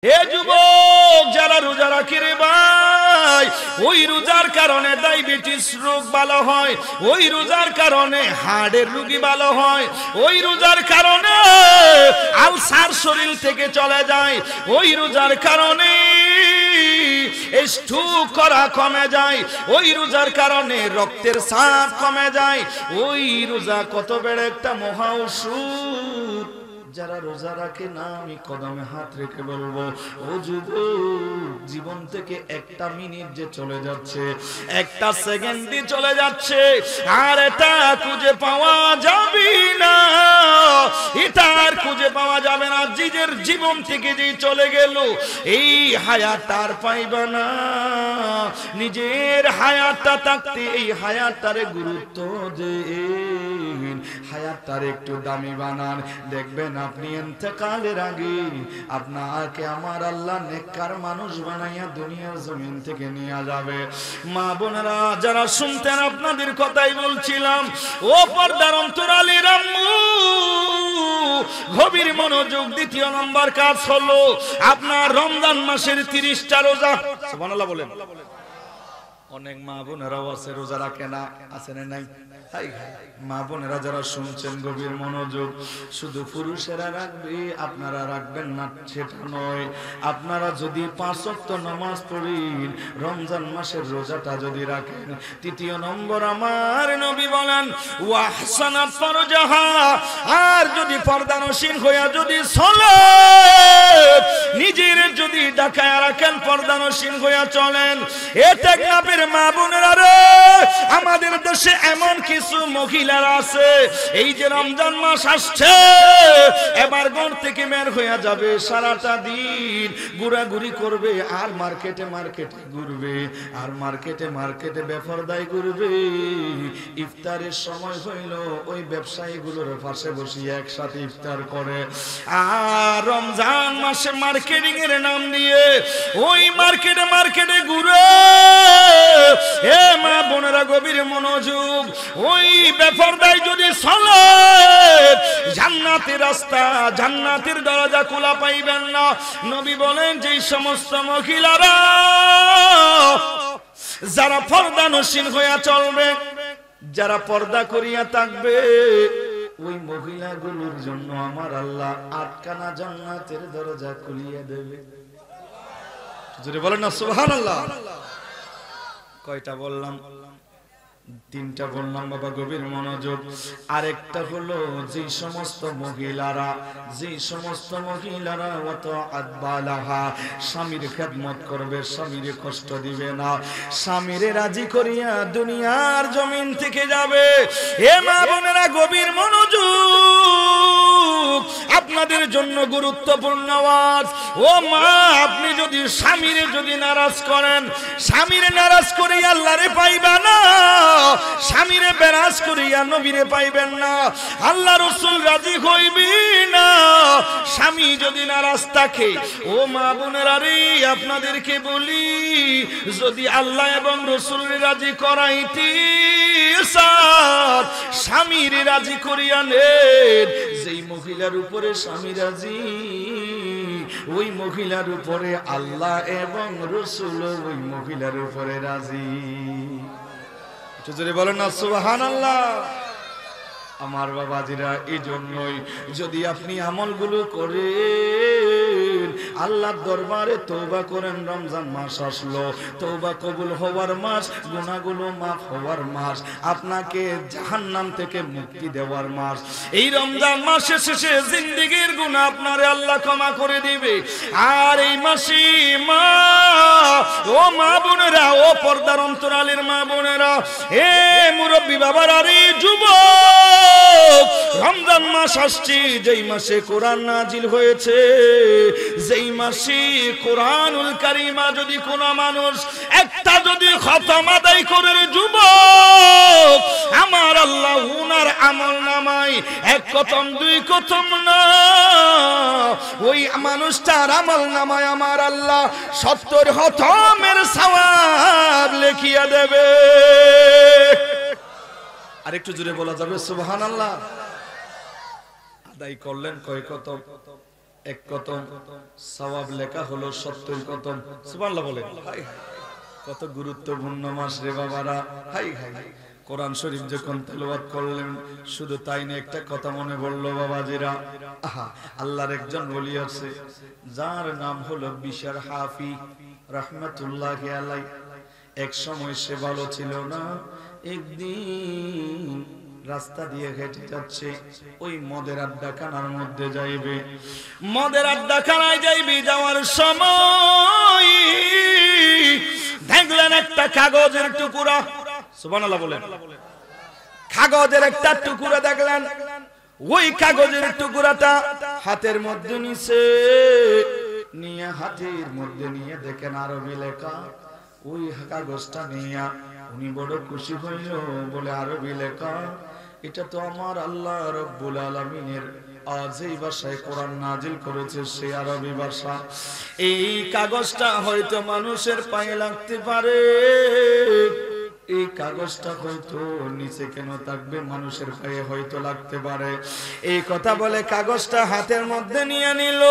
এ যুবক যারা রোজা রাখে রে ভাই, ওই রোজার কারণে ডায়াবেটিস রোগ ভালো হয়, ওই রোজার কারণে হার্টের রোগী ভালো হয়, ওই রোজার কারণে আলসার শরীর থেকে চলে যায়, ওই রোজার কারণে স্ট্রোক করা কমে যায়, ওই রোজার কারণে রক্তের চাপ কমে যায়। ওই রোজা কত বড় একটা মহা ঔষধ। যারা রোজা রাখে না, আমি কদমে হাত রেখে বলবো, ও যুবক, জীবন থেকে একটা মিনিট যে চলে যাচ্ছে, একটা সেকেন্ড দিয়ে চলে যাচ্ছে, আর এটা খুঁজে পাওয়া যাবে না, এটা আর খুঁজে পাওয়া যাবে না। নিজের জীবন থেকে যে চলে গেল, এই হায়াত আর পাইবা না। নিজের হায়াতটা থাকতে এই হায়াতটারে গুরুত্ব দেন, হায়াতটারে একটু দামি বানান। দেখবেন আপনি ইন্তেকালের আগে আপনাকে আমার আল্লাহ নেককার মানুষ বানাইয়া দুনিয়ার জমিন থেকে নিয়ে যাবে। মা বোনেরা যারা শুনতেন, আপনাদের কথাই বলছিলাম। ও পর্দার অন্তরালের আম্মু, গভীর মনোযোগ। দ্বিতীয় নম্বর কাজ হলো আপনার রমজান মাসের 30টা রোজা। সুবহানাল্লাহ বলেন। অনেক মা বোনেরাও আছে রোজা রাখে না, আছে না নাই? মা বোনেরা যারা শুনছেন, গভীর মনোযোগ। শুধু পুরুষেরা রাখবে, আপনারা রাখবেন না সেটা নয়। আপনারা যদি 5 ওয়াক্ত নামাজ পড়েন, রমজান মাসের রোজাটা যদি রাখেন, তৃতীয় নম্বর আমার নবী বলেন ওয়াহসানাত ফারজাহা, আর যদি পর্দানশীল হইয়া যদি সালাত নিজের যদি ঢাকায় রাখেন, পর্দানশীল হইয়া চলেন। এ টেকনাফের মা বোনেরা রে, আমাদের দেশে এমন কিছু মহিলারা আছে, এই যে রমজান মাস আসছে, এবার ঘর থেকে বের হইয়া যাবে, সারাটা দিন ঘোরাঘুরি করবে, আর মার্কেটে মার্কেটে ঘুরবে, আর মার্কেটে মার্কেটে বেপরদায় ঘুরবে। ইফতারের সময় হইল, ওই ব্যবসায়ীগুলোর পাশে বসিয়ে একসাথে ইফতার করে। আর রমজান মাসে মার্কেটিং এর নাম দিয়ে ওই মার্কেটে মার্কেটে ঘুরে। এ মা বোনেরা গভীর মনোযোগ। ওই বেপরদায় যদি চলে, জান্নাতের রাস্তা, জান্নাতের দরজা খোলা পাইবেন না। নবী বলেন যে সমস্ত মহিলারা যারা পর্দানশীল হইয়া চলবে, যারা পর্দা করিয়া থাকবে, ওই মহিলাগুলোর জন্য আমার আল্লাহ 8খানা জান্নাতের দরজা খুলিয়ে দেবে। যদি বলেন না সুবহানাল্লাহ। কয়টা বললাম? 3টা বললাম বাবা, গভীর মনোযোগ। আরেকটা হলো যে সমস্ত মহিলারা অত আদবালাহা, স্বামীর খেদমত করবে, স্বামীর কষ্ট দিবে না, স্বামীরে রাজি করিয়া দুনিয়ার জমিন থেকে যাবে। হে মা বোনেরা গভীর মনোযোগ, আপনাদের জন্য গুরুত্বপূর্ণ আওয়াজ। ও মা, আপনি যদি স্বামীরে যদি নারাজ করেন, স্বামীরে নারাজ করে আল্লাহরে পাইবা না, স্বামীরে বেরাজ করিয়া নবীরে পাইবেন না, আল্লাহ রাসূল রাজি হইবি না। স্বামী যদি নারাজ থাকে, ও মা বোনেরা রে, আপনাদেরকে বলি, যদি আল্লাহ এবং রাসূলরে রাজি করাইতে চান, স্বামীরে রাজি করিয়া নেন। যেই মহিলার উপরে স্বামী রাজি, ওই মহিলার উপরে আল্লাহ এবং রাসূল ওই মহিলার উপরে রাজি। বলেন না সুবহানাল্লাহ। আমার বাবাজিরা, এই জন্যই যদি আপনি আমলগুলো করেন, আল্লাহর দরবারে তওবা করেন, রমজান মাস আসলো, তওবা কবুল হওয়ার মাস, গুনাহগুলো মাফ হওয়ার মাস, আপনাকে জাহান্নাম থেকে মুক্তি দেওয়ার মাস। এই রমজান মাসের শেষে জিন্দেগীর গুনাহ আপনারে আল্লাহ ক্ষমা করে দিবে। আর এই মাসে মা, ও মা বোনেরা, ও পর্দার অন্তরালের মা বোনেরা, এ মুরব্বী বাবারা রে, যুবক, রমজান মাস আসছে, যেই মাসে কোরআন নাজিল হয়েছে, যেই মাসে কোরআনুল কারীমা যদি কোন মানুষ একটা যদি খতম আদায় করে, যুবক, আমার আল্লাহ উনার আমলনামায় 1 খতম 2 খতম না, ওই মানুষটার আমলনামায় আমার আল্লাহ 70 খতমের সওয়াব লিখিয়ে দেবে। আরেকটু জোরে বলা যাবে সুবহানাল্লাহ। আদায় করলেন কয় খতম? এক কতম সওয়াব লেখা হলো 70 কতম। সুবহানাল্লাহ বলেন। কত গুরুত্বপূর্ণ মাস রে বাবারা। হাই হাই, কোরআন শরীফ যখন তেলাওয়াত করলেন, শুধু তাই না, একটা কথা মনে পড়লো বাবাজিরা। আহা, আল্লাহর একজন ওলি আছে যার নাম হলো বিশর হাফি রাহমাতুল্লাহি আলাইহি। এক সময় সে ভালো ছিল না, একদিন রাস্তা দিয়ে হেঁটে যাচ্ছে, ওই মদের আড্ডাখানার মধ্যে যাইবে, মদের আড্ডাখানায় যাইবে। যাওয়ার সময় দেখলেন একটা কাগজের টুকরা। সুবহানাল্লাহ বলেন। কাগজের একটা টুকরা দেখলেন, ওই কাগজের টুকরাটা হাতের মধ্যে নিছে, নিয়ে হাতের মধ্যে নিয়ে দেখেন আরবি লেখা। ওই কাগজটা নিয়ে উনি বড় খুশি হইল, বলে আরবি লেখা, এটা তো আমার আল্লাহ রব্বুল আলামিনের আজ এই ভাষায় কোরআন নাজিল করেছে, সেই আরবি ভাষা। এই কাগজটা হয়তো মানুষের পায়ে লাগতে পারে, এই কাগজটা হয়তো নিচে কেন থাকবে, মানুষের পায়ে হয়তো লাগতে পারে। এই কথা বলে কাগজটা হাতের মধ্যে নিয়ে নিল।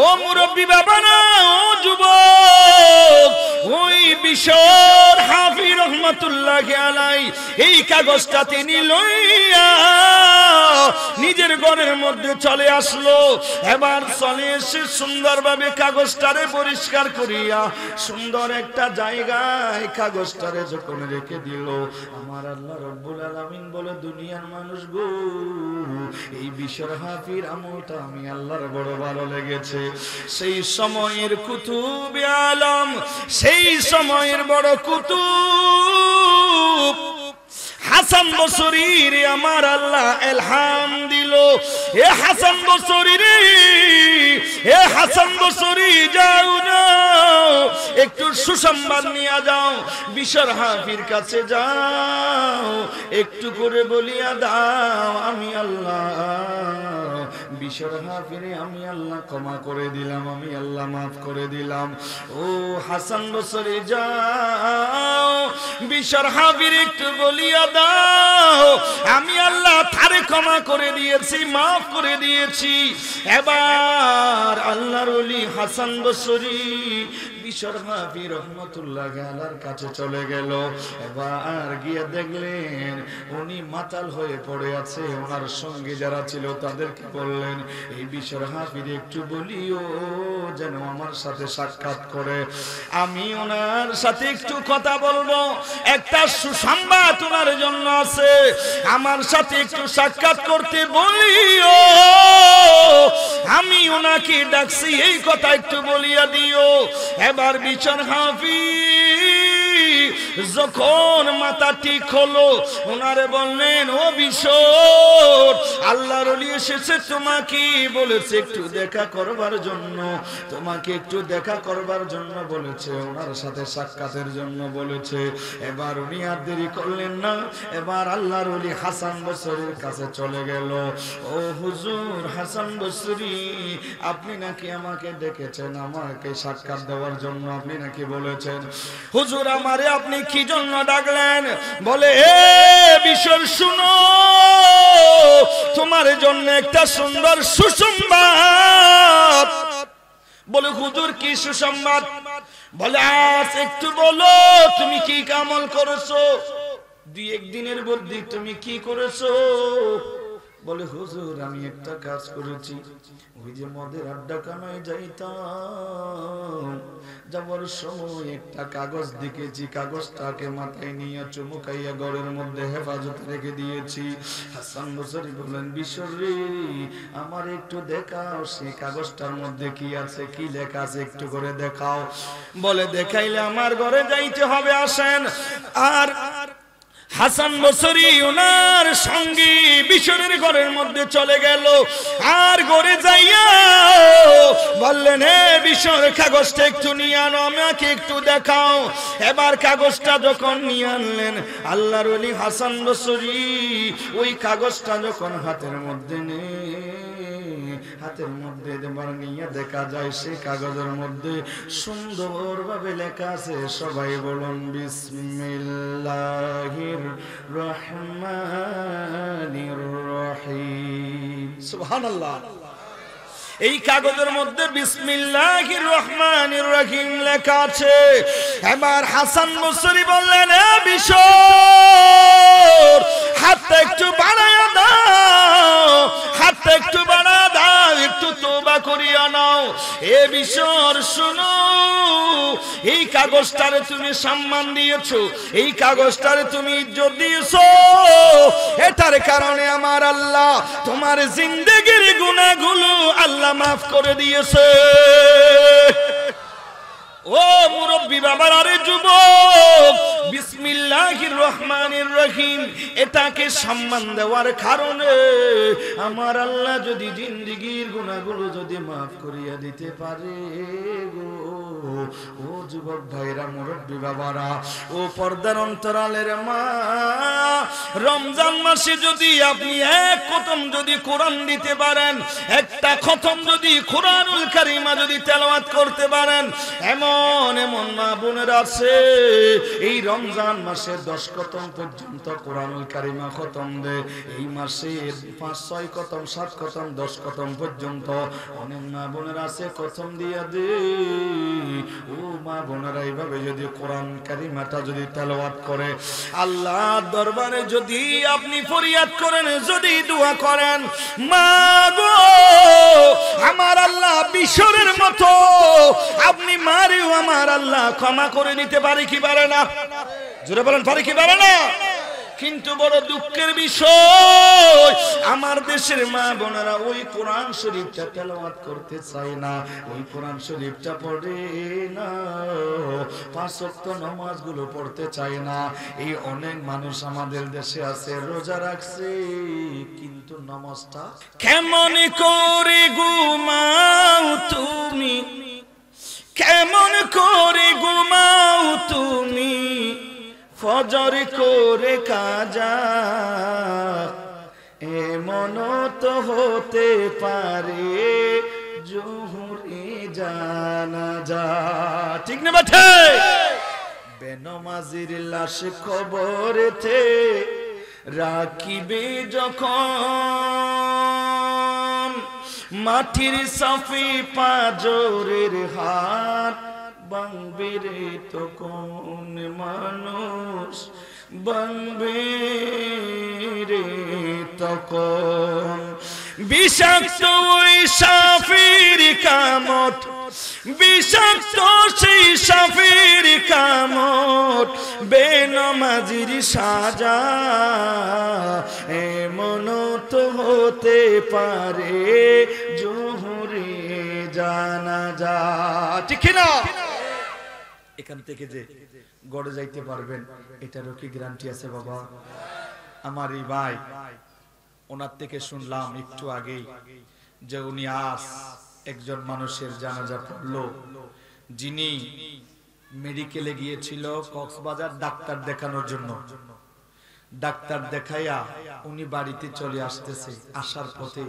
ও মুরব্বী বাবারা, ও যুবক, ওই বিশর হাফি রহমাতুল্লাহি আলাইহি এই কাগজটা তিনি লইয়া নিজের ঘরের মধ্যে চলে আসলো। এবার চলে এসে সুন্দরভাবে কাগজটারে পরিষ্কার করিয়া সুন্দর একটা জায়গায় কাগজটারে যখন রেখে দিল, আমার আল্লাহ রব্বুল আলামিন বলে, দুনিয়ার মানুষ গো, এই বিশর হাফির আমলটা আমি আল্লাহর বড় ভালো লেগেছে। সেই সময়ের কুতুবে আলম, সেই সময়ের বড় কুতুব হাসান বসরি রে আমার আল্লাহ ইলহাম দিল, এ হাসান বসরি রে, এ হাসান বসরি, যাও যাও একটু সুসংবাদ নিয়ে যাও, বিশর হাফির কাছে যাও, একটু করে বলিয়া দাও, আমি আল্লাহ বিশর হাফিরে আমি আল্লাহ ক্ষমা করে দিলাম, আমি আল্লাহ মাফ করে দিলাম। ও হাসান বসরি, যাও বিশর হাফির একটু বলিয়া দাও, আমি আল্লাহ তারে ক্ষমা করে দিয়েছি, মাফ করে দিয়েছি। এবার আল্লাহর ওলি হাসান বসরি বিশর হাফি রহমাতুল্লাহি আলাইহির কাছে চলে গেল। এবার গিয়ে দেখলেন উনি মাতাল হয়ে পড়ে আছে। ওনার সঙ্গে যারা ছিল তাদেরকে বললেন, এই বিশর হাফির একটু বলিও যেন আমার সাথে সাক্ষাৎ করে, আমি ওনার সাথে একটু কথা বলবো, একটা সুসংবাদ ওনার জন্য আছে, আমার সাথে একটু সাক্ষাৎ করতে বলিও, আমি ওনাকে ডাকছি, এই কথা একটু বলিয়া দিও। এবার বিশর হাফি যখন মাথা ঠিক হলো, ওনারে বললেন, ও বিশর, আল্লাহর ওলি এসেছে, তোমাকে বলেছে একটু দেখা করবার জন্য, তোমাকে একটু দেখা করবার জন্য বলেছে, ওনার সাথে সাক্ষাতের জন্য বলেছে। এবার উনি আর দেরি করলেন না, এবার আল্লাহর ওলি হাসান বসরির কাছে চলে গেল। ও হুজুর হাসান বসরি, আপনি নাকি আমাকে ডেকেছেন, আমাকে সাক্ষাৎ দেওয়ার জন্য আপনি নাকি বলেছেন। হুজুর আমারে আপনি কি জন্য ডাকলেন? বলে, এ বিশর শুনো, তোমার জন্য একটা সুন্দর সুসংবাদ। বলে, হুজুর কি সুসংবাদ? বলে, আজ একটু বলো তুমি কি আমল করেছো, দুই একদিনের মধ্যে তুমি কি করেছো? বলে, হুজুর আমি একটা কাজ করেছি, ওই যে মদের আড্ডাখানায় যাইতাম, যাওয়ার সময় একটা কাগজ দেখেছি, কাগজটাকে মাথায় নিয়ে চুমুকাইয়া ঘরের মধ্যে হেফাজতে রেখে দিয়েছি। হাসান বসরি বলেন, বিশর রে, আমার একটু দেখাও সেই কাগজটার মধ্যে কি আছে, কি লেখা আছে, একটু করে দেখাও। বলে, দেখাইলে আমার ঘরে যাইতে হবে, আসেন। আর হাসান বসরি ওনার সঙ্গে বিশরের ঘরের মধ্যে চলে গেল। আর ঘরে যাইয়া বললেন, হে বিশর, কাগজটা একটু নিয়ে আনো, আমাকে একটু দেখাও। এবার কাগজটা যখন নিয়ে আনলেন, আল্লাহর ওলি হাসান বসরি ওই কাগজটা যখন হাতের মধ্যে হাতের মধ্যে এবার নিয়ে দেখা যায় সেই কাগজের মধ্যে সুন্দরভাবে লেখা আছে, সবাই বলুন বিসমিল্লাহির রহমানির রহিম, সুবহানাল্লাহ। এই কাগজের মধ্যে বিসমিল্লাহির রহমানির রহিম লেখা আছে। এবার হাসান বসরি বললেন, এ বিশর, হাতটা একটু বাড়ায়া দাও, হাতটা একটু বাড়ায়া দাও, একটু তওবা করিয়া নাও। এ বিশর শুনো, এই কাগজটারে তুমি সম্মান দিয়েছো, এই কাগজটারে তুমি ইজ্জত দিয়েছো, এটার কারণে আমার আল্লাহ তোমার জিন্দেগির গুনাহগুলো আল্লাহ মাফ করে দিয়েছে। ও মুরব্বী বাবার, আরে যুবক, বিসমিল্লাহির রহমানির রহিম এটাকে সম্মান দেওয়ার কারণে আমার আল্লাহ যদি জিন্দেগির গুনাহগুলো যদি মাফ করিয়া দিতে পারে গো। ও যুবক ভাইরা, মুরব্বী বাবারা, ও পর্দার অন্তরালের মা, রমজান মাসে যদি আপনি এক খতম যদি কোরআন দিতে পারেন, একটা খতম যদি কোরআনুল কারীমা যদি তেলাওয়াত করতে পারেন, এমন এমন মা বোনেরা আছে এই রমজান মাসে 10 খতম পর্যন্ত কোরআনুল কারীমা খতম দেয়। এই মাসে 5-6 খতম, 7 খতম, 10 খতম পর্যন্ত অনেক মা বোনেরা আছে খতম দিয়া দে। ও মা বোনেরা, এইভাবে যদি কোরআন কারীমাটা যদি তেলাওয়াত করে, আল্লাহর দরবারে যদি আপনি ফরিয়াদ করেন, যদি দোয়া করেন, মা গো আমার আল্লাহ বিশরের মতো আপনি মারেও আমার আল্লাহ ক্ষমা করে নিতে পারে কি পারে না? জোরে বলেন, পারে কি পারে না? কিন্তু বড় দুঃখের বিষয়, আমার দেশের মা বোনেরা ওই কোরআন শরীফটা তেলাওয়াত করতে চায় না, ওই কোরআন শরীফটা পড়ে না, 5 ওয়াক্ত নামাজগুলো পড়তে চায় না। এই অনেক মানুষ আমাদের দেশে আছে, রোজা রাখছে কিন্তু নামাজটা কেমন করে ঘুমাও তুমি, কেমন করে ঘুমাও তুমি, ফজর করে কাজা, এমন তো হতে পারে জোহরে জানাজা। ঠিক না বেঠে? বেনমাজির লাশ কবরেতে রাখিবে যখন, মাটির সাফি পাজরের হাত ভাঙবে রে তখন মানুষ, ভাঙবে রে তখন। বিষাক্ত ওই সাফির কামট, বিষাক্ত সেই সাফির কামট, বেনমাজির সাজা, এমন তো হতে পারে জোহরে জানাজা। ঠিক না? এখান থেকে যে গড়ে যাইতে পারবেন এটারও কি গ্যারান্টি আছে বাবা? আমার এই ভাই, ওনার থেকে শুনলাম একটু আগেই যে উনি আজ একজন মানুষের জানাজা পড়লো, যিনি মেডিকেলে গিয়েছিল কক্সবাজার ডাক্তার দেখানোর জন্য। ডাক্তার দেখাইয়া উনি বাড়িতে চলে আসতেছে, আসার পথে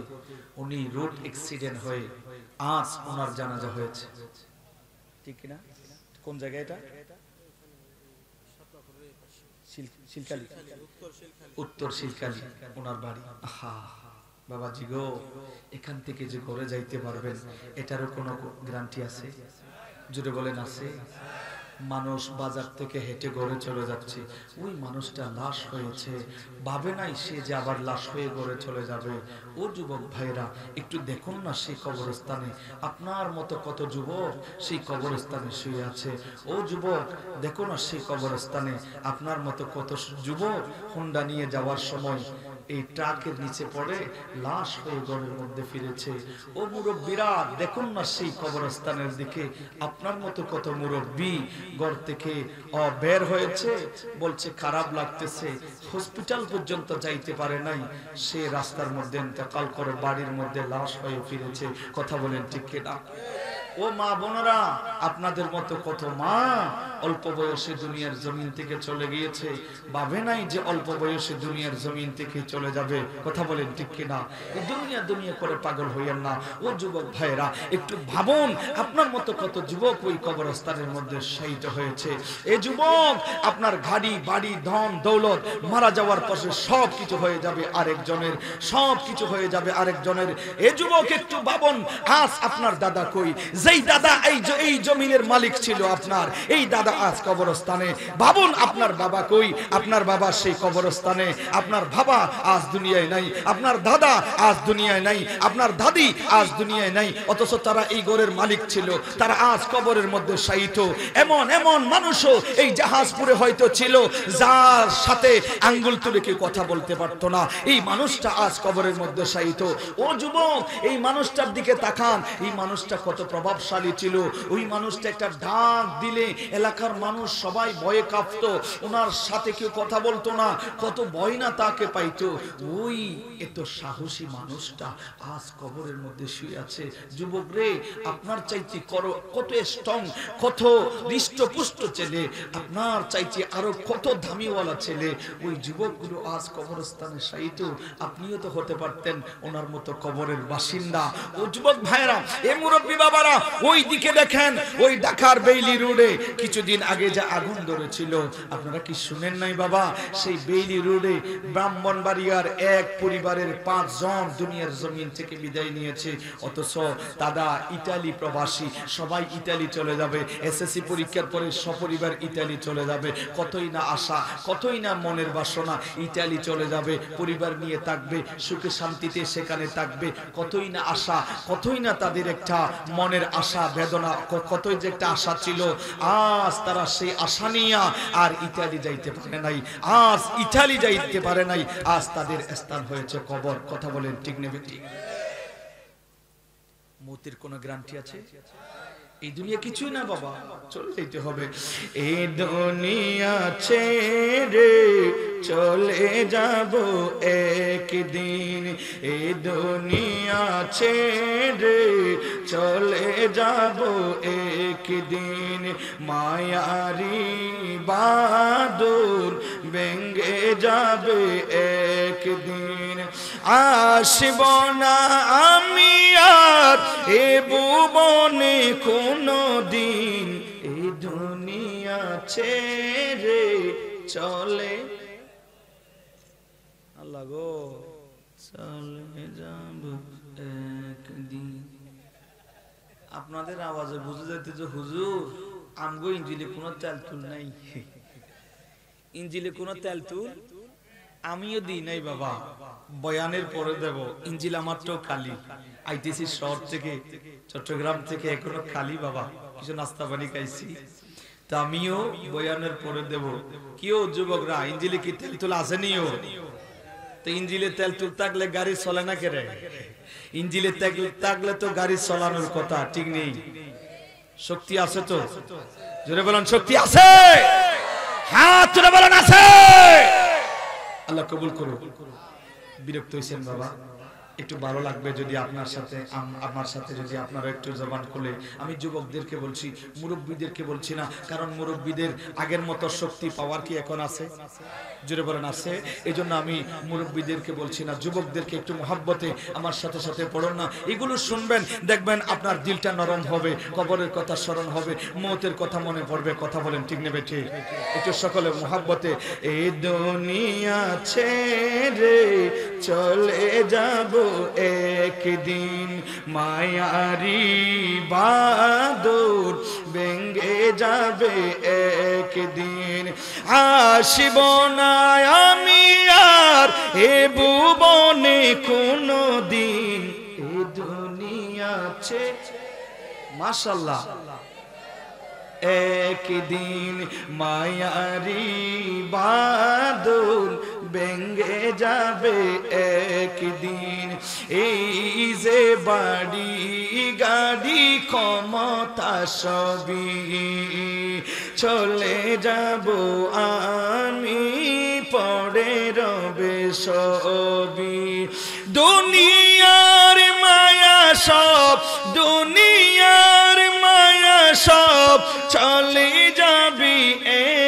উনি রোড অ্যাক্সিডেন্ট হয়ে আজ ওনার জানাজা হয়েছে। ঠিক না? কোন জায়গায় এটা? উত্তর শিলকালি ওনার বাড়ি। বাবাজি গো, এখান থেকে যে ঘরে যাইতে পারবেন এটারও কোনো গ্যারান্টি আছে? জুড়ে বলেন আছে? মানুষ বাজার থেকে হেঁটে ঘরে চলে যাচ্ছে, ওই মানুষটা লাশ হয়েছে, ভাবে নাই সে যে আবার লাশ হয়ে ঘরে চলে যাবে। ও যুবক ভাইরা, একটু দেখুন না সেই কবরস্থানে আপনার মতো কত যুবক সেই কবরস্থানে শুয়ে আছে। ও যুবক, দেখো না সেই কবরস্থানে আপনার মতো কত যুবক হুন্ডা নিয়ে যাওয়ার সময় এই ট্রাকের নিচে পড়ে লাশ হয়ে ঘরের মধ্যে ফিরেছে। ও মুরব্বীরা, দেখুন না সেই কবরস্থানের দিকে আপনার মতো কত মুরব্বী ঘর থেকে বের হয়েছে, বলছে খারাপ লাগতেছে, হসপিটাল পর্যন্ত যাইতে পারে নাই, সে রাস্তার মধ্যে ইন্তেকাল করে বাড়ির মধ্যে লাশ হয়ে ফিরেছে। কথা বলেন ঠিক কিনা? ও ও মা বোনেরা, আপনাদের মতো কত মা অল্প বয়সে দুনিয়ার জমিন থেকে চলে গিয়েছে, ভাবে নাই যে অল্প বয়সে দুনিয়ার জমিন থেকে চলে যাবে। কথা বলেন ঠিক কিনা? এই দুনিয়া দুনিয়া করে পাগল হইয়েন না ও যুবক ভাইরা, একটু ভাবুন আপনার মতো কত যুবক ওই কবরস্থানের মধ্যে শহীদ হয়েছে। এই যুবক, আপনার গাড়ি বাড়ি ধন দৌলত মারা যাওয়ার পরে সব কিছু হয়ে যাবে আরেকজনের, সব কিছু হয়ে যাবে আরেকজনের। এই যুবক একটু ভাবুন, আজ আপনার দাদা কই? যেই দাদা এই জমিনের মালিক ছিল আপনার, এই দাদা আজ কবরস্থানে। ভাবুন আপনার বাবা কই? আপনার বাবা সেই কবরস্থানে। আপনার বাবা আজ দুনিয়ায় নাই, আপনার দাদা আজ দুনিয়ায় নাই, আপনার দাদি আজ দুনিয়ায় নাই, অথচ তারা এই ঘরের মালিক ছিল, তারা আজ কবরের মধ্যে শায়িত। এমন এমন মানুষও এই জাহাজপুরে হয়তো ছিল, যার সাথে আঙ্গুল তুলে কেউ কথা বলতে পারতো না, এই মানুষটা আজ কবরের মধ্যে শায়িত। ও যুবক, এই মানুষটার দিকে তাকান, এই মানুষটা কত প্রভাবশালী ছিল। ওই মানুষটা একটা ডাক দিলে এলাকার মানুষ সবাই ভয়ে কাঁপতো, ওনার সাথে কেউ কথা বলতো না, কত ভয় না তাকে পাইতো। ওই এত সাহসী মানুষটা আজ কবরের মধ্যে শুয়ে আছে। যুবক রে, আপনার চাইতে কত স্ট্রং, কত হৃষ্টপুষ্ট ছেলে, আপনার চাইতে আরো কত দামিওয়ালা ছেলে, ওই যুবকগুলো আজ কবরস্থানে শায়িত। আপনিও তো হতে পারতেন ওনার মতো কবরের বাসিন্দা। ও যুবক ভাইরা, এ মুরব্বী বাবারা, ওই দিকে দেখেন, ওই ঢাকার বেইলি রোডে কিছুদিন আগে যে আগুন ধরেছিল, আপনারা কি শুনেন নাই বাবা? সেই বেইলি রোডে ব্রাহ্মণবাড়িয়ার এক পরিবারের 5 জন দুনিয়ার জমিন থেকে বিদায় নিয়েছে, অথচ দাদা ইতালি প্রবাসী, সবাই ইতালি চলে যাবে, এসএসসি পরীক্ষার পরে সপরিবার ইতালি চলে যাবে। কতই না আশা, কতই না মনের বাসনা, ইতালি চলে যাবে, পরিবার নিয়ে থাকবে, সুখে শান্তিতে সেখানে থাকবে। কতই না আশা, কতই না তাদের একটা মনের আশা বেদনা, কতই যে একটা আশা ছিল। আজ তারা সেই আশা নিয়ে আর ইতালি যাইতে পারে নাই, আজ ইতালি যাইতে পারে নাই, আজ তাদের স্থান হয়েছে কবর। কথা বলেন ঠিক নেবে ঠিক? মতের কোন গ্যারান্টি আছে? এই দুনিয়া কিছুই না বাবা, চলে যেতে হবে। এই দুনিয়া ছেড়ে চলে যাব একদিন, এই দুনিয়া ছেড়ে চলে যাব একদিন, মায়ারি বাদল ভেঙে যাবে একদিন। আসব না আমি আর এ ভুবনে কোনো দিন, এই দুনিয়া ছেড়ে চলে, আল্লাহ গো, চলে যাব একদিন। আপনাদের আওয়াজে বুঝে যাইতে যে হুজুর আমগো ইঞ্জিলে কোনো তেল তুল নাই, ইঞ্জিলে কোনো তেল তুল আমিও দিই নাই বাবা, বয়ানের পরে দেব। ইঞ্জিল আমার তো খালি, আইতেছি শহর থেকে, চট্টগ্রাম থেকে, এখনো খালি বাবা, কিছু নাস্তা পানি খাইছি, তা আমিও বয়ানের পরে দেব। কিও যুবকরা, ইঞ্জিলে কি তেল তুল আসেনিও? তো ইঞ্জিলে তেল তুল থাকলে গাড়ি চলে না কেরে? ইঞ্জিলে তেল থাকলে তো গাড়ি চালানোর কথা, ঠিক নেই? শক্তি আছে তো? জোরে বলেন শক্তি আছে? হাত তুলে বলেন আছে? আল্লাহ কবুল করুন। বিরক্ত হইছেন বাবা? একটু ভালো লাগবে যদি আপনার সাথে আমার সাথে যদি আপনারা একটু জবান খুলে, আমি যুবকদেরকে বলছি, মুরব্বীদেরকে বলছি না, কারণ মুরব্বীদের আগের মতো শক্তি পাওয়ার কি এখন আছে? জোরে বলেন আছে? এই জন্য আমি মুরব্বীদেরকে বলছি না, যুবকদেরকে একটু মহব্বতে আমার সাথে সাথে পড়ুন না, এগুলো শুনবেন, দেখবেন আপনার দিলটা নরম হবে, কবরের কথা স্মরণ হবে, মৌতের কথা মনে পড়বে। কথা বলেন ঠিক নেবে ঠিক? একটু সকলে মহব্বতে। এই দুনিয়া ছেড়ে চলে যাব একদিন, মায়ারি বাদল ভেঙে যাবে একদিন, আসব না আমি আর এ ভুবনে কোনো দিন, এ দুনিয়া ছেড়ে। মাশাআল্লাহ। একদিন মায়ারি বাদল ভেঙে যাবে একদিন, এই যে বাড়ি গাড়ি ক্ষমতা সবই চলে যাব আমি, পড়ে রবে সবই। দুনিয়ার মায়া সব, দুনিয়ার সব চলে যাবে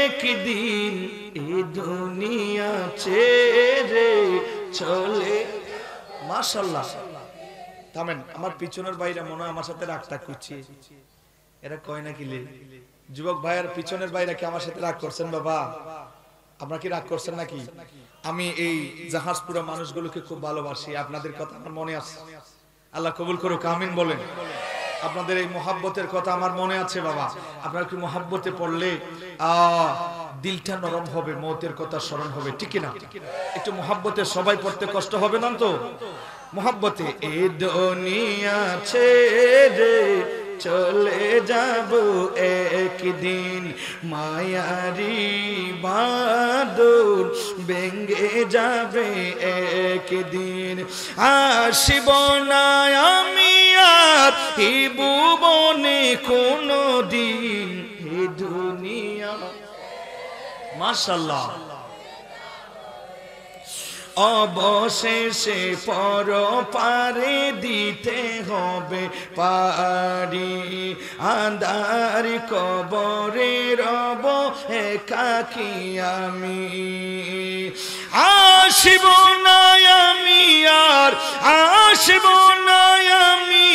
একদিন, এই দুনিয়া ছেড়ে চলে। মাশাআল্লাহ, থামেন। আমার পিছনের ভাইরা মনে হয় আমার সাথে রাগটাগ করছে, এরা কয় না কিলে? যুবক ভাইয়ের পিছনের ভাইরা কি আমার সাথে রাগ করছেন? বাবা আপনারা কি রাগ করছেন নাকি? আমি এই জাহাজপুরা মানুষগুলোকে খুব ভালোবাসি, আপনাদের কথা আমার মনে আছে। আল্লাহ কবুল করুক, আমিন বলেন। আপনাদের এই মোহাব্বতের কথা আমার মনে আছে বাবা। আপনারা কি মোহাব্বতে পড়লে দিলটা নরম হবে, মৌতের কথা স্মরণ হবে, ঠিক না? একটু মোহাব্বতে সবাই পড়তে কষ্ট হবে না তো? মোহাব্বতে এই দুনিয়া ছেড়ে চলে যাব একদিন, মায়ারি বাদল ভেঙে যাবে একদিন, আসিব না আমি আর এই ভুবনে কোনো দিন, এই দুনিয়া। মাশাআল্লাহ। অবশেষে পর পারে দিতে হবে পারি, আন্ধার কবরে রব একাকী আমি, আসিব না আমি আর, আসিব না আমি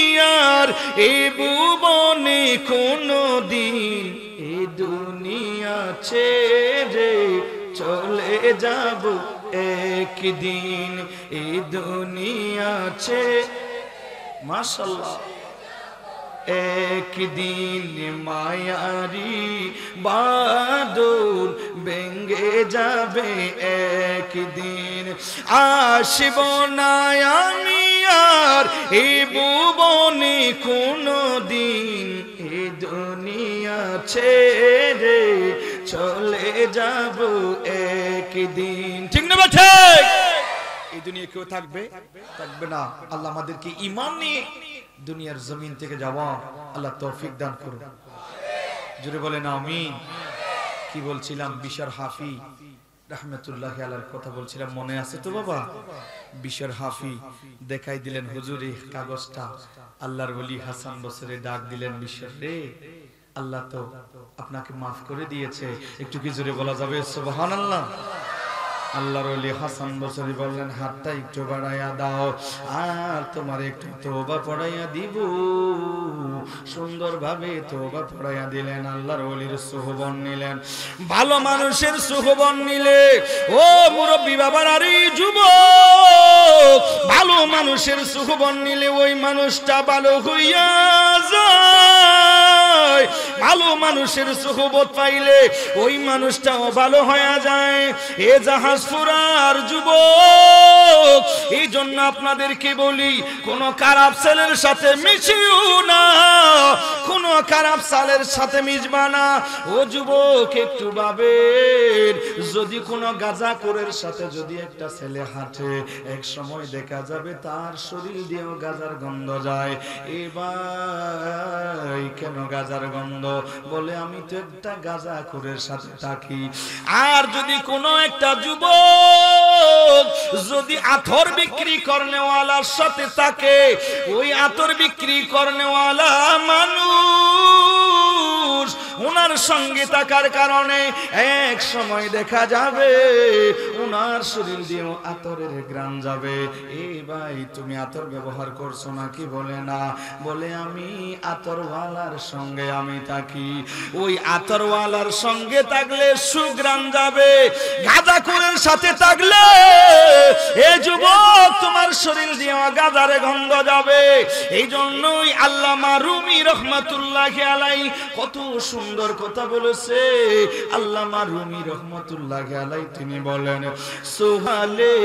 আর এ ভুবনে কোনো দিন, এ দুনিয়া ছেড়ে চলে যাব একদিন, এই দুনিয়া ছেড়ে। মাশাআল্লাহ। একদিন মায়ারি বাদল ভেঙে যাবে একদিন, আসিব না আমি আর এই ভুবনে কোনো দিন, এই দুনিয়া ছেড়ে চলে যাব একদিন, ঠিক না বাবা? এই দুনিয়া কেউ থাকবে থাকবে না। আল্লাহ আমাদেরকে ঈমান নিয়ে দুনিয়ার জমিন থেকে যাওয়া আল্লাহ তৌফিক দান করুন। জোরে বলেন আমিন। কি বলছিলাম? বিশর হাফি রাহমাতুল্লাহি আলাইহির কথা বলছিলাম, মনে আছে তো বাবা? বিশর হাফি দেখাই দিলেন হুজুরে কাগজটা, আল্লাহর ওলি হাসান বসরি ডাক দিলেন, বিশর রে আল্লাহ তো আপনাকে মাফ করে দিয়েছে। একটু কি জোরে বলা যাবে সুবহানাল্লাহ? আল্লাহর ওলি হাসান বসরি বললেন, হাতটা একটু বাড়াইয়া দাও আর তোমার একটু তওবা পড়াইয়া দিব। সুন্দরভাবে তওবা পড়াইয়া দিলেন, আল্লাহর ওলির সুহবন নিলেন। ভালো মানুষের সুহবন নিলে ও মুরব্বি বাবার আরে যুবক, ভালো মানুষের সুহবন নিলে ওই মানুষটা ভালো হইয়া যায়। ভালো মানুষের সুহবত পাইলে ওই মানুষটাও ভালো হয়ে যায়। এ জাহাজপুরার যুবক, এই জন্য আপনাদেরকে বলি, কোন খারাপ ছেলের সাথে মিশিও না, কোন খারাপ ছেলের সাথে মিশবা না। ও যুবক একটু ভাবেন, যদি কোন গাঁজাখোরের সাথে যদি একটা ছেলে হাঁটে, এক সময় দেখা যাবে তার শরীর দিয়েও গাঁজার গন্ধ যায়। এবার কেন গাঁজার গন্ধ? বলে আমি তো একটা গাঁজাখোরের সাথে থাকি। আর যদি কোনো একটা যুবক যদি আতর বিক্রি করনেওয়ালার সাথে থাকে, ওই আতর বিক্রি করনেওয়ালা মানুষ ওনার সঙ্গে থাকার কারণে এক সময় দেখা যাবে ওনার শরীর দিয়েও আতরের ঘ্রাণ যাবে। এই ভাই তুমি আতর ব্যবহার করছো নাকি? বলে না। বলে আমি আতরওয়ালার সঙ্গে আমি থাকি। ওই আতরওয়ালার সঙ্গে থাকলে সুঘ্রাণ যাবে, গাঁজাখোরের সাথে থাকলে এ যুবক তোমার শরীর দিয়ে গাঁজার গন্ধ যাবে। এই জন্যই আল্লামা রুমি রহমাতুল্লাহি আলাইহি কত সুন্দর কথা বলেছে। আল্লামা রুমি রহমাতুল্লাহি আলাইহি তিনি বলেন, সুহালে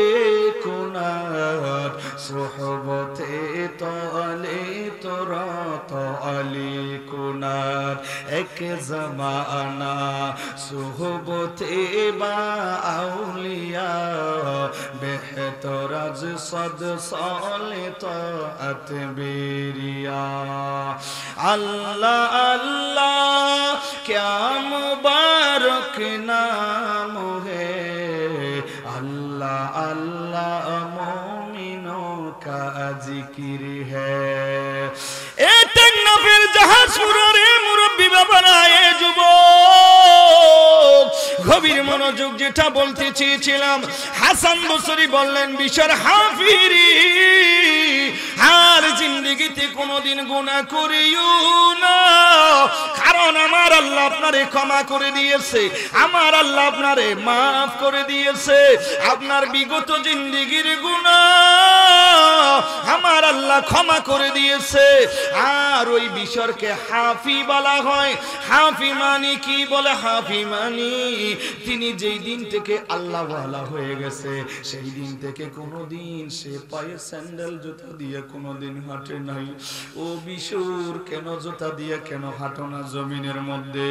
কুনার সুহবতে তলে তোরাত আলী কুনার, এক জমানা সুহবতে বা আউলিয়া বেহতরাজ সদ সালে তাআত বেরিয়া। আল্লাহ আল্লাহ क्या मुबारक नाम है, अल्लाह अल्लाह मोमिनों का जिक्र है। ए टेकनाफের জাহাজপুরের মুরব্বি মনোযোগ, যেটা বলতে চেয়েছিলাম, হাসান বসরি বললেন বিশর হাফিরি আর জিন্দেগিতে কোনোদিন গুনাহ করিও না, কারণ আমার আল্লাহ আপনারে ক্ষমা করে দিয়েছে, আমার আল্লাহ আপনারে মাফ করে দিয়েছে। আপনার বিগত জিন্দেগির গুনাহ আমার আল্লাহ ক্ষমা করে দিয়েছে। আর ওই বিশরকে হাফি বলা হয়। হাফি মানে কি? বলে হাফি মানে তিনি যেই দিন থেকে আল্লাহ ওয়ালা হয়ে গেছে সেই দিন থেকে কোনোদিন সে পায়ে স্যান্ডেল জুতা দিয়ে কোনোদিন হাঁটে নাই। ও বিশুর, কেন জুতা দিয়ে কেন হাঁটো না জমিনের মধ্যে?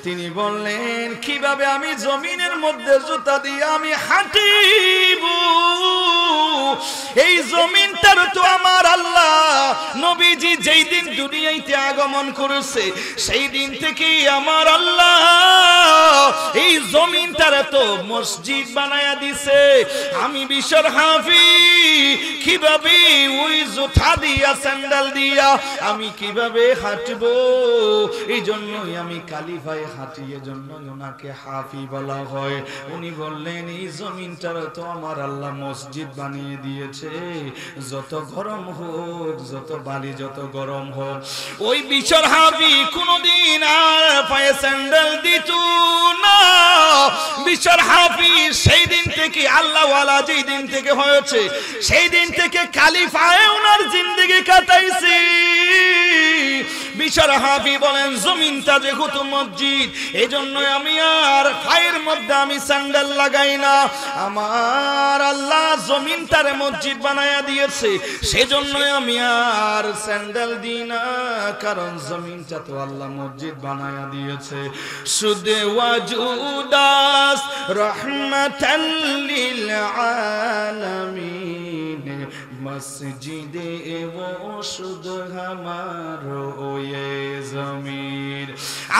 তিনি বললেন কিভাবে আমি জমিনের মধ্যে জুতা দিয়ে আমি হাঁটিব? এই জমিনটার তো আমার আল্লাহ নবীজি যেই দিন দুনিয়াতে আগমন করেছে সেই দিন থেকেই আমার আল্লাহ এই জমিনটার তো মসজিদ বানায়া দিছে। আমি বিশর হাফি কিভাবে ওই জুতা দিয়া স্যান্ডেল দিয়া আমি কিভাবে হাঁটবো? এই জন্যই আমি কালিফায় হাঁটি, এজন্য ওনাকে হাফি বলা হয়। উনি বললেন এই জমিনটার তো আমার আল্লাহ মসজিদ বানিয়ে দিয়েছে, যত গরম হোক, যত বালি যত গরম হোক, ওই বিশর হাফি কোনদিন আর পায়ে স্যান্ডেল দিত না। বিশর হাফি সেই দিন থেকে আল্লাহ ওয়ালা যেই দিন থেকে হয়েছে সেই দিন থেকে কালিফায় ওনার জিন্দেগি কাটাইছি। বিশর হাফি বলেন জমিনটা যেহেতু মসজিদ, এই জন্য আমি আর পায়ের মধ্যে আমি স্যান্ডেল লাগাই না। আমার আল্লাহ জমিনটারে মসজিদ বানায়া দিয়েছে, সেজন্য আমি আর স্যান্ডেল দিই না, কারণ জমিনটা তো আল্লাহ মসজিদ বানায়া দিয়েছে। সুদে ওয়াজুদাস রহমাতাল লিল আলামিন মসজিদে ও শুদ হামারো ये জমিন।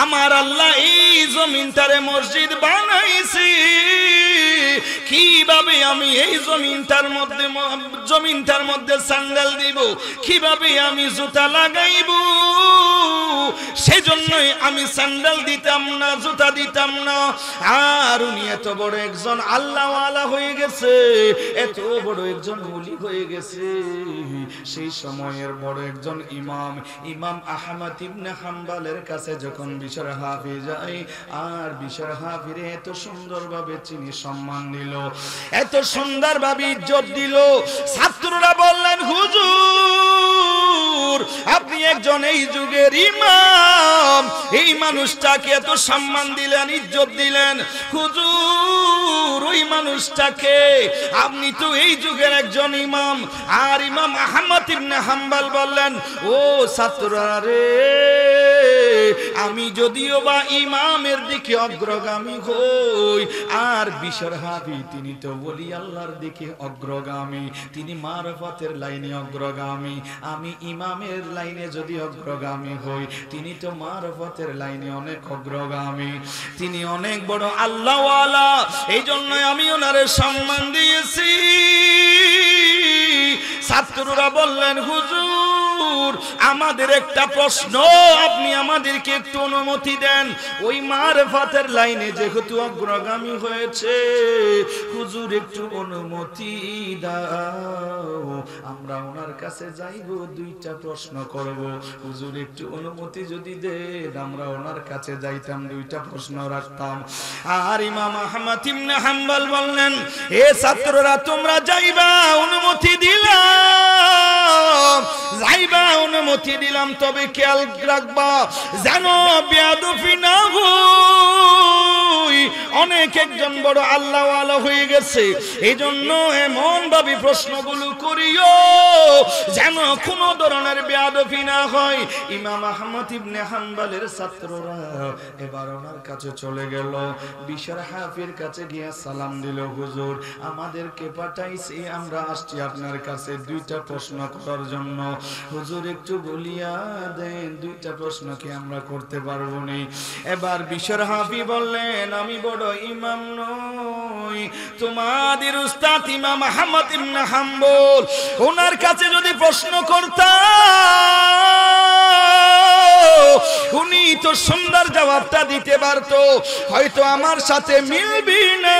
আমার আল্লাহ এই জমিনটারে মসজিদ বানাইছি। কিভাবে আমি এই জমিনটার মধ্যে স্যান্ডেল দিব, কিভাবে আমি জুতা লাগাইব? সেজন্যই আমি স্যান্ডেল দিতাম না, জুতা দিতাম না। আর উনি এত বড় একজন আল্লাহ ওয়ালা হয়ে গেছে, এত বড় একজন ওলি হয়ে গেছে, সেই সময়ের বড় একজন ইমাম আহমদ ইবনে হাম্বলের কাছে যখন বিশর হাফি যায়, আর বিশর হাফিরে এত সুন্দরভাবে চিনি সম্মান দিল, এত সুন্দরভাবে ইজ্জত দিল। ছাত্ররা বললেন হুজুর আপনি একজন এই যুগের ইমাম, এই মানুষটাকে এত সম্মান দিলেন, ইজ্জত দিলেন, হুজুর ওই মানুষটাকে আপনি তো এই যুগের একজন ইমাম। আর ইমাম আহমদ ইবনে হাম্বল বললেন ও ছাত্ররা রে, আমি যদিও বা ইমামের দিকে অগ্রগামী হই, আর বিশর হাফি তিনি তো বলি আল্লাহর দিকে অগ্রগামী, তিনি মারফতের লাইনে অগ্রগামী। আমি ইমামের লাইনে যদি অগ্রগামী হই, তিনি তো মারফতের লাইনে অনেক অগ্রগামী, তিনি অনেক বড় আল্লাহ ওয়ালা, এই জন্য আমি ওনারে সম্মান দিয়েছি। ছাত্ররা বললেন হুজুর আমাদের একটা প্রশ্ন, আপনি আমাদেরকে একটু অনুমতি দেন, ওই মারফতের লাইনে যেহেতু অগ্রগামী হয়েছে, হুজুর একটু অনুমতি দাও, আমরা ওনার কাছে যাইব, দুইটা প্রশ্ন করব, হুজুর একটু অনুমতি যদি দেন আমরা ওনার কাছে যাইতাম, দুইটা প্রশ্ন রাখতাম। আর ইমাম আহমদ ইবনে হাম্বল বললেন এ ছাত্ররা তোমরা যাইবা, অনুমতি দিলাম, যাইবা, অনুমতি দিলাম, তবে খেয়াল রাখবা যেন বেয়াদবি না হয়। অনেক একজন বড় আল্লাহ ওয়ালা হয়ে গেছে, এই জন্য এমন ভাবে প্রশ্নগুলো করিও যেন কোনো ধরনের বেয়াদবি না হয়। ইমাম আহমদ ইবনে হাম্বলের ছাত্ররা এবার ওনার কাছে চলে গেল, বিশর হাফির কাছে গিয়ে সালাম দিল, হুজুর আমাদেরকে পাঠাইছি, আমরা আসছি আপনার কাছে দুইটা প্রশ্ন করার জন্য, হুজুর একটু বলিয়া দেন, দুইটা প্রশ্ন কি আমরা করতে পারবো নি? এবার বিশর হাফি বললেন আমি বড় ইমাম নই, তোমাদের উস্তাদ ইমাম আহমদ ইবনে হাম্বল, ওনার কাছে যদি প্রশ্ন করতাম উনি তো সুন্দর জবাবটা দিতে পারতো, হয়তো আমার সাথে মিলবি না।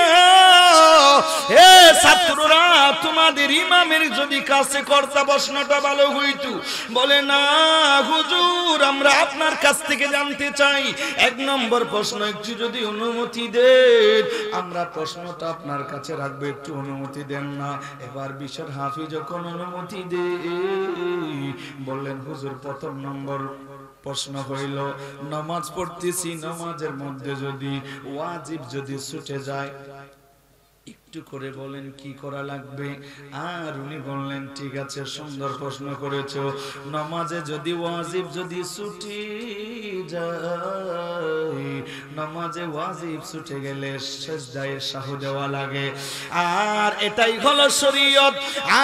এ ছাত্ররা, তোমাদের ইমামের যদি কাছে কর্তা প্রশ্নটা ভালো হইতো। বলে না হুজুর, আমরা আপনার কাছ থেকে জানতে চাই, 1 নম্বর প্রশ্ন একটু যদি অনুমতি দেন, আমরা প্রশ্নটা আপনার কাছে রাখবো, একটু অনুমতি দেন না। এবার বিশাল হাফিজ যখন অনুমতি দে, বললেন হুজুর, 1 নম্বর প্রশ্ন হইল, নামাজ পড়তেছি, নামাজের মধ্যে যদি ওয়াজিব যদি ছুটে যায়, একটু করে বলেন কি করা লাগবে? আর উনি বললেন ঠিক আছে, সুন্দর প্রশ্ন করেছো, নামাজে যদি ওয়াজিব যদি ছুটে যায়, নামাজে ওয়াজিব ছুটে গেলে সিজদায়ে সাহু দেওয়া লাগে, আর এটাই হলো শরীয়ত।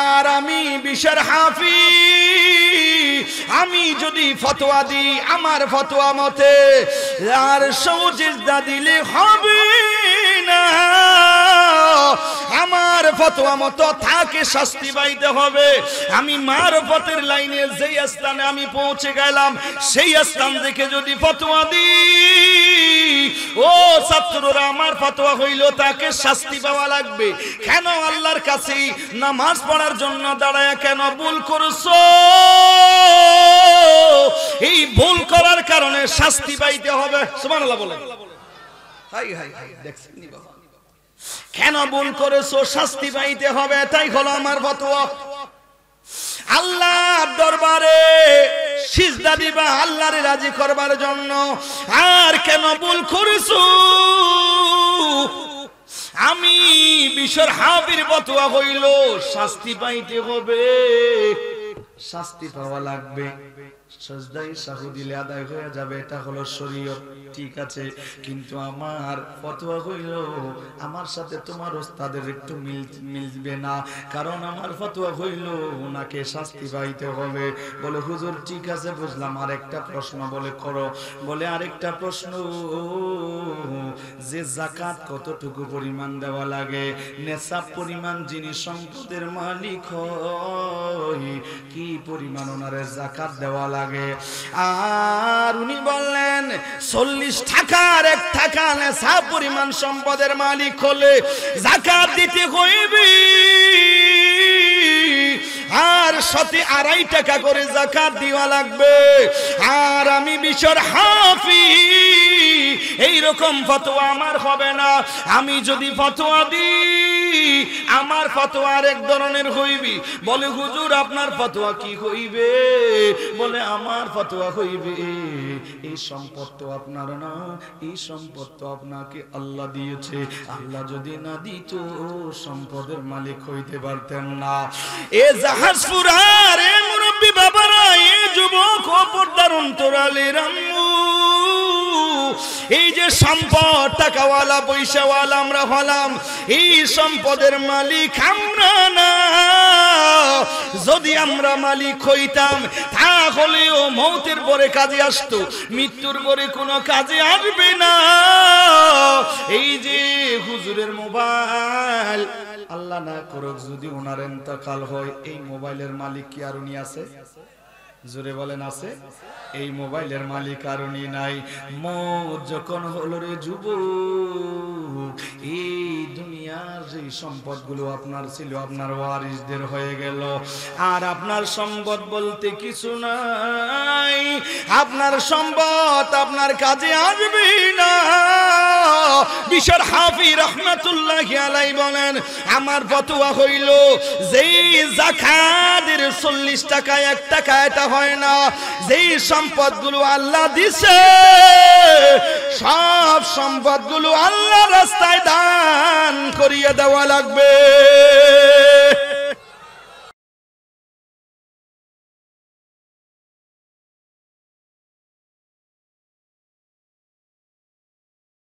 আর আমি বিশার হাফিজ, আমি যদি ফতোয়া দিই আমার ফতোয়া মতে, আর সিজদা দিলে হবে না, আমার ফতোয়া মতো তাকে শাস্তি পাইতে হবে। আমি মারফতের লাইনে যেই স্থানে আমি পৌঁছে গেলাম, সেই স্থান থেকে যদি ফতোয়া দিই, ও ছাত্ররা, আমার ফতোয়া হইল তাকে শাস্তি পাওয়া লাগবে। কেন আল্লাহর কাছে নামাজ পড়ার জন্য দাঁড়ায় কেন ভুল করছো? এই ভুল করার কারণে শাস্তি পাইতে হবে। সুবহানাল্লাহ বলেন। হাই হাই হাই, দেখছেন নি বাবা, কেন ভুল করেছো, শাস্তি পাইতে হবে, এটাই হলো আমার ফতোয়া। আল্লাহর দরবারে সিজদা দিবা আল্লাহরে রাজি করবার জন্য, আর কেন ভুল করেছো? আমি বিশর হাবির ফতোয়া হইল শাস্তি পাইতে হবে, শাস্তি পাওয়া লাগবে, সিজদায়ে সাহু দিলে আদায় হয়ে যাবে, এটা হলো শরীয়ত। ঠিক আছে, কিন্তু আমার ফতোয়া হইল আমার সাথে তোমার ওস্তাদের একটু মিলবে না, কারণ আমার ফতোয়া হইল ওনাকে শাস্তি পাইতে হবে। বলে হুজুর ঠিক আছে বুঝলাম, আরেকটা প্রশ্ন বলে করো। বলে আরেকটা প্রশ্ন, যে যাকাত কতটুকু পরিমাণ দেওয়া লাগে, নেশাব পরিমাণ যিনি সম্পদের মালিক হয়, কি পরিমাণ ওনারে যাকাত দেওয়া লাগে? আর উনি বললেন 40 টাকার 1 টাকা নেশাব পরিমাণ সম্পদের মালিক হলে যাকাত দিতে হইবে, আর সাথে 2.5 টাকা করে যাকাত দেওয়া লাগবে। আর আমি বিশর হাফিজ, এই রকম ফতোয়া আমার হবে না। আমি যদি ফতোয়া দিই, আমার ফতোয়া আরেক ধরনের হইবে। বলে হুজুর আপনার ফতোয়া কি হইবে? বলে আমার ফতোয়া হইবে এই সম্পদ তো আপনার না, এই সম্পদ তো আপনাকে আল্লাহ দিয়েছে, আল্লাহ যদি না দিত সম্পদের মালিক হইতে পারতেন না। এ জাহাজপুরার এ মুরব্বী বাবারা, এ যুবক ও পর্দার অন্তরালের আম্মু, এই যে সম্পদ টাকাওয়ালা পয়সাওয়ালা আমরা হলাম, এই সম্পদের মালিক আমরা না। যদি আমরা মালিক হইতাম তাহলেও মৌতের পরে কাজে আসতো, মৃত্যুর পরে কোনো কাজে আসবে না। এই যে হুজুরের মোবাইল, আল্লাহ না করুক যদি ওনার ইন্তেকাল হয়, এই মোবাইলের মালিক কি আর উনি আছে? জোরে বলেন আছে? এই মোবাইলের মালিক আর উনি নাই। মওত যখন হলো রে যুবক, এই দুনিয়ার যে সম্পদগুলো আপনার ছিল আপনার ওয়ারিসদের হয়ে গেল, আর আপনার সম্পদ বলতে কিছু নাই। আপনার সম্পদ আপনার কাজে আসবে না। বিশর হাফি রহমাতুল্লাহি আলাইহি বলেন, আমার ফতোয়া হইল যেই যাকাতের 40 টাকা 1 টাকা এটা হয় না, যেই সম্পদগুলো আল্লাহ দিছে সব সম্পদগুলো আল্লাহর রাস্তায় দান করিয়ে দেওয়া লাগবে।